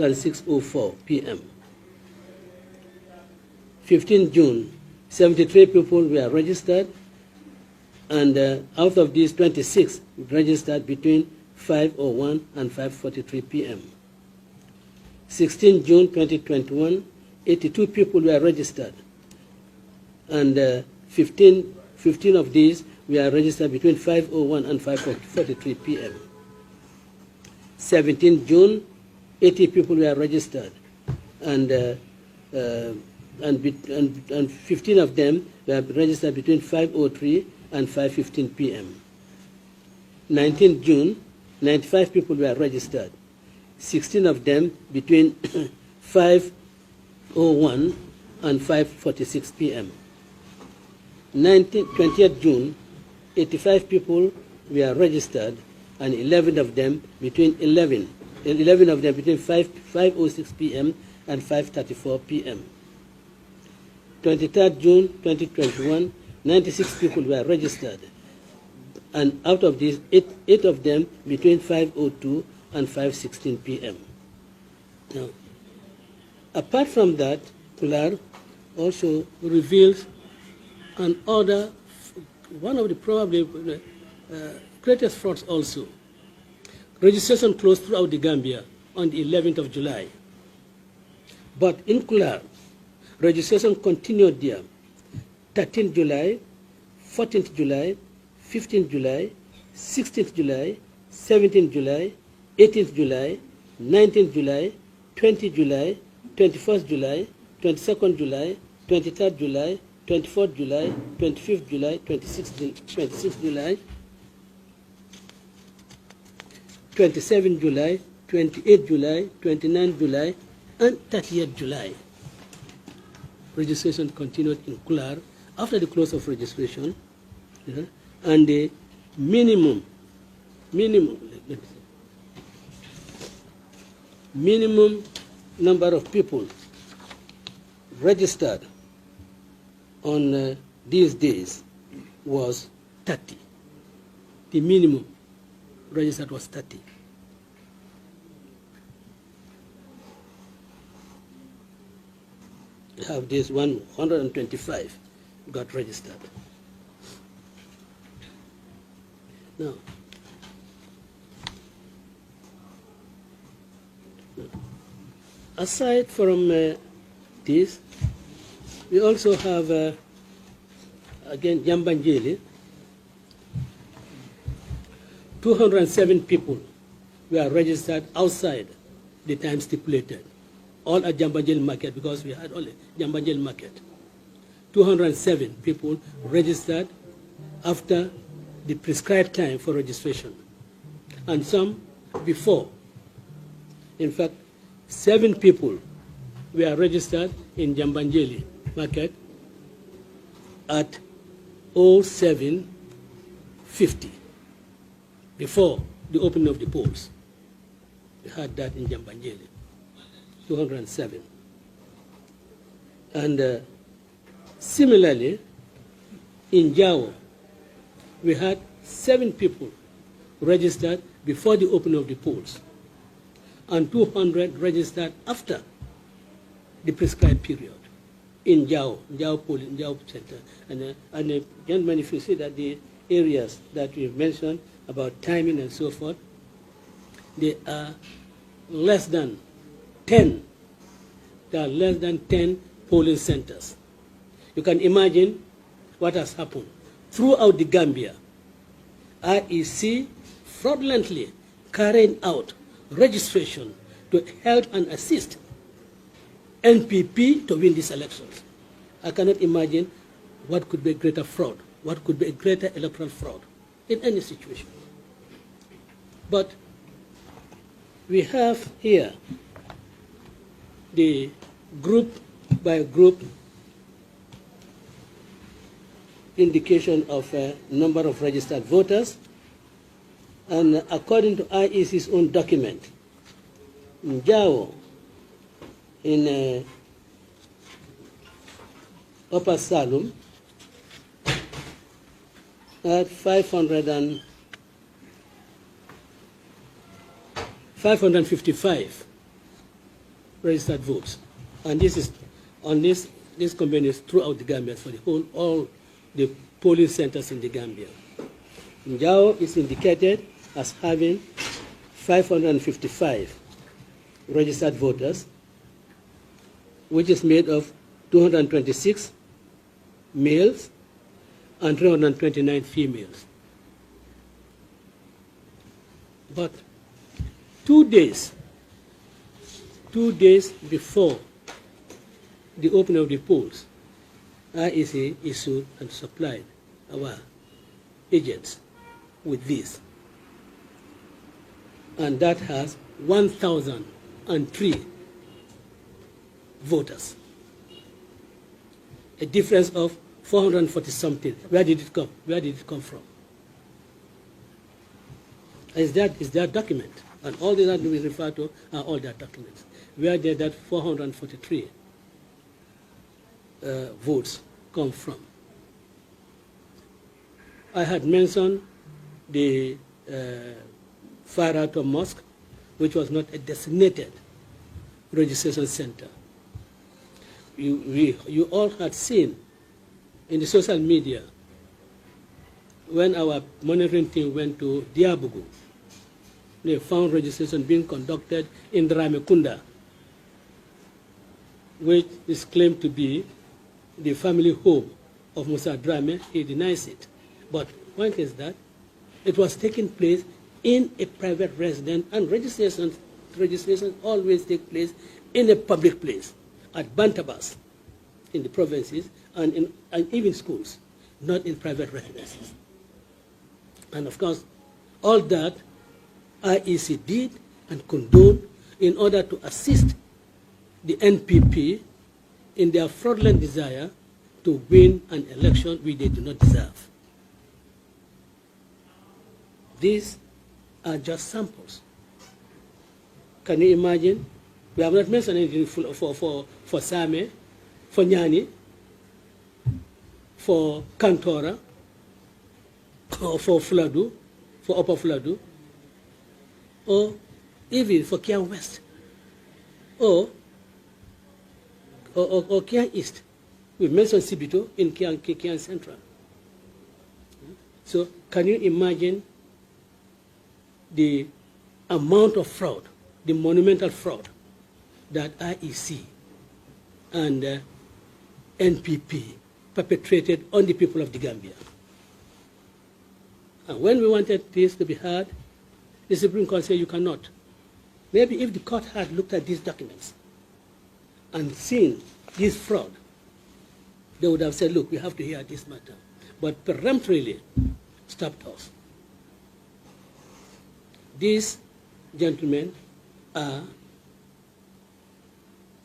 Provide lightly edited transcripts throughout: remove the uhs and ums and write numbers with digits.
than 6:04 p.m. 15 June, 73 people were registered, and out of these, 26 registered between 5:01 and 5:43 p.m. 16 June 2021, 82 people were registered, and 15 of these were registered between 5:01 and 5:43 p.m. 17 June, 80 people were registered, and 15 of them were registered between 5:03 and 5:15 p.m. 19 June, 95 people were registered, 16 of them between 5:01 and 5:46 p.m. 20th June, 85 people were registered, and 11 of them between 5:06 p.m. and 5:34 p.m. 23rd June 2021, 96 people were registered, and out of these, 8 of them between 5:02 and 5:16 p.m. Now, apart from that, Kular also reveals one of the probably greatest frauds also. Registration closed throughout the Gambia on the 11th of July. But in Kular, registration continued there. 13th July, 14th July, 15th July, 16th July, 17th July, 18th July, 19th July, 20th July, 21st July, 22nd July, 23rd July, 24th July, 25th July, 26th July, 27th July, 28th July, 29th July, and 30th July. Registration continued in Kular after the close of registration, and the minimum number of people registered on these days was 30. The minimum registered was 30. We have this 125 got registered. Now, aside from this, we also have, again, 𝐵𝐴𝐺𝐴. 207 people were registered outside the time stipulated, all at 𝐵𝐴𝐺𝐴 market, because we had only 𝐵𝐴𝐺𝐴 market. 207 people registered after the prescribed time for registration, and some before. In fact, 7 people were registered in 𝐵𝐴𝐺𝐴 market at 07:50 before the opening of the polls. We had that in 𝐵𝐴𝐺𝐴, 207. And similarly, in Jao, we had 7 people registered before the opening of the polls, and 200 registered after the prescribed period in Jao polling, Jao center. And gentlemen, if you see that the areas that we've mentioned about timing and so forth, they are less than 10. There are less than 10 polling centers. You can imagine what has happened throughout the Gambia. IEC fraudulently carrying out registration to help and assist NPP to win these elections. I cannot imagine what could be a greater fraud, what could be a greater electoral fraud in any situation. But we have here the group by group indication of number of registered voters, and according to IEC's own document, in Jao, in Upper Salum, at 555 registered votes. And this is on this campaign is throughout the Gambia for all the polling centers in the Gambia. 𝐿𝐴𝐻 is indicated as having 555 registered voters, which is made of 226 males and 329 females. But 2 days before the opening of the polls, IEC issued and supplied our agents with this. And that has 1,003 voters. A difference of 440 something. Where did it come? Where did it come from? Is that document? And all the that we refer to are all their documents. Where did that 443 votes come from? I had mentioned the Farato Mosque, which was not a designated registration center. You all had seen in the social media when our monitoring team went to Diabugu, they found registration being conducted in Dramekunda, which is claimed to be the family home of Musa Drame. He denies it. But point is that it was taking place in a private residence, and registration always take place in a public place, at Bantabas, in the provinces, and even schools, not in private residences. And of course, all that IEC did and condoned in order to assist the NPP in their fraudulent desire to win an election which they do not deserve. These are just samples. Can you imagine? We have not mentioned anything for Same, for Nyani, for Kantora, or for Fladu, for Upper Fladu, or even for Kiang West, or Kiang East. We mentioned Sibito in Kiang Central. So can you imagine the amount of fraud, the monumental fraud that IEC and NPP perpetrated on the people of the Gambia? And when we wanted this to be heard, the Supreme Court said you cannot. Maybe if the court had looked at these documents and seen this fraud, they would have said, look, we have to hear this matter. But peremptorily stopped us. These gentlemen are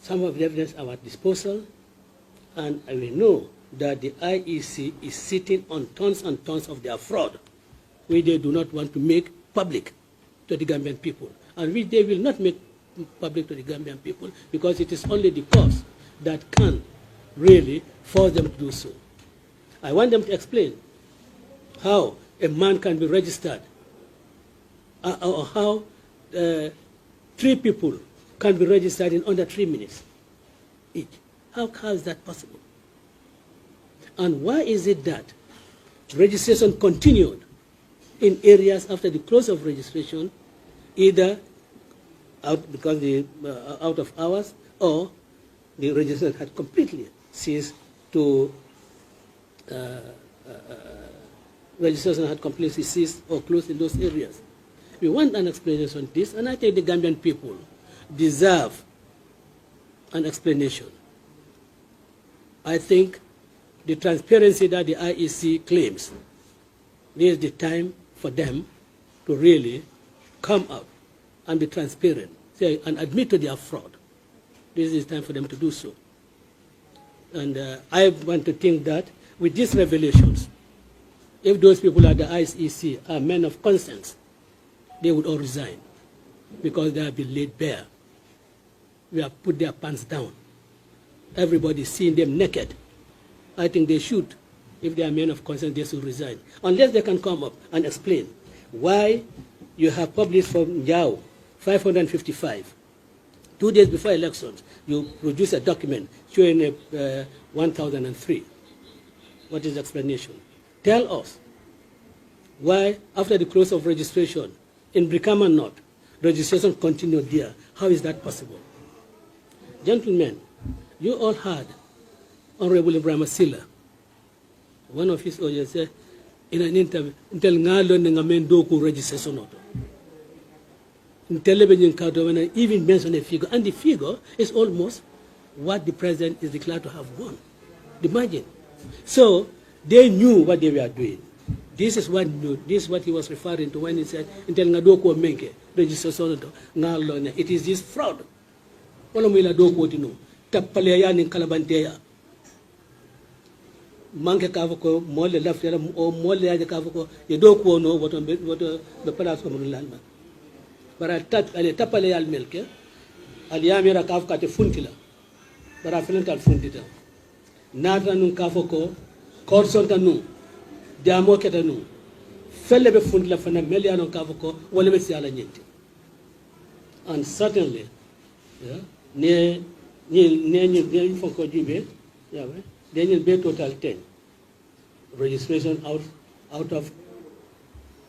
some of the evidence at our disposal, and we know that the IEC is sitting on tons and tons of their fraud, which they do not want to make public to the Gambian people, and which they will not make public to the Gambian people because it is only the cause that can really force them to do so. I want them to explain how a man can be registered, or how 3 people can be registered in under 3 minutes each. How is that possible? And why is it that registration continued in areas after the close of registration, either because out of hours, or the registration had completely ceased to registration had completely ceased or closed in those areas? We want an explanation on this, and I think the Gambian people deserve an explanation. I think the transparency that the IEC claims, this is the time for them to really come out and be transparent, say, and admit to their fraud. This is time for them to do so. And I want to think that with these revelations, if those people at the IEC are men of conscience, they would all resign because they have been laid bare. We have put their pants down. Everybody seeing them naked. I think they should. If they are men of conscience, they should resign. Unless they can come up and explain why you have published from 𝐿𝐴𝐻 555 2 days before elections, you produce a document showing 1003. What is the explanation? Tell us why, after the close of registration in Brikama North, registration continued there. How is that possible? Gentlemen, you all heard Honorable Ibrahim Silla, one of his audience said in an interview, "Intel ngalo nga mendoku registration auto." Intel even mentioned a figure, and the figure is almost what the president is declared to have won. Imagine. So they knew what they were doing. This is what he was referring to when he said, "Intel ngadoku menke registration auto ngalo." It is this fraud. Wala mo ila doku tino tapale ya ni kalabanteya. Manke kavoko mole lafira o mole ya kavoko ye doku no woto be palas ko mun lalma. Bara ale tapale ya melke al yamira kavka te funtila. Bara filantal funtita. Nata nun kavoko korson tanu jamo ketanu felle be funtila fana meliano kavoko wala be siala nyenti. And certainly ne fonko jibe yawe then be total 10 registration out of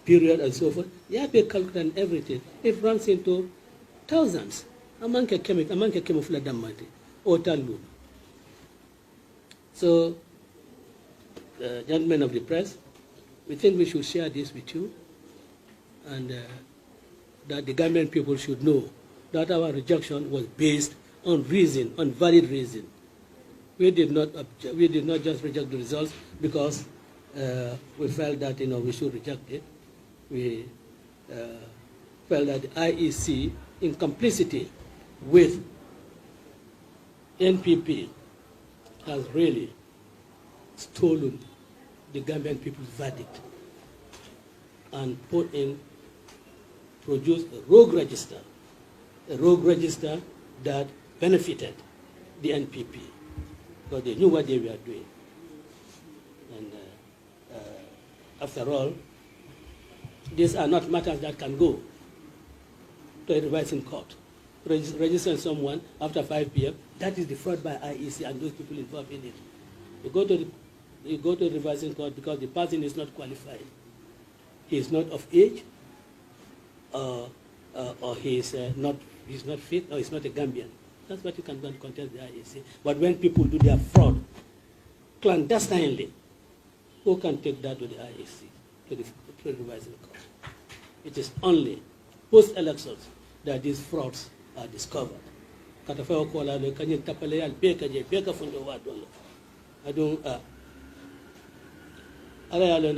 period and so forth. Yeah, be calculating everything. It runs into thousands. Amanke kemofla damati or talu. So, gentlemen of the press, we think we should share this with you, and that the government people should know that our rejection was based on reason, on valid reason. We did not just reject the results because we felt that we should reject it. We felt that the IEC, in complicity with NPP, has really stolen the Gambian people's verdict and produced a rogue register that benefited the NPP because they knew what they were doing. And after all, these are not matters that can go to a revising court. Registering someone after 5 p.m., that is the fraud by IEC and those people involved in it. You go to the revising court because the person is not qualified. He is not of age, or he is he's not fit, or he's not a Gambian. That's what you can go and contest the IEC. But when people do their fraud clandestinely, who can take that to the IEC, to the revising court? It is only post-elections that these frauds are discovered. I don't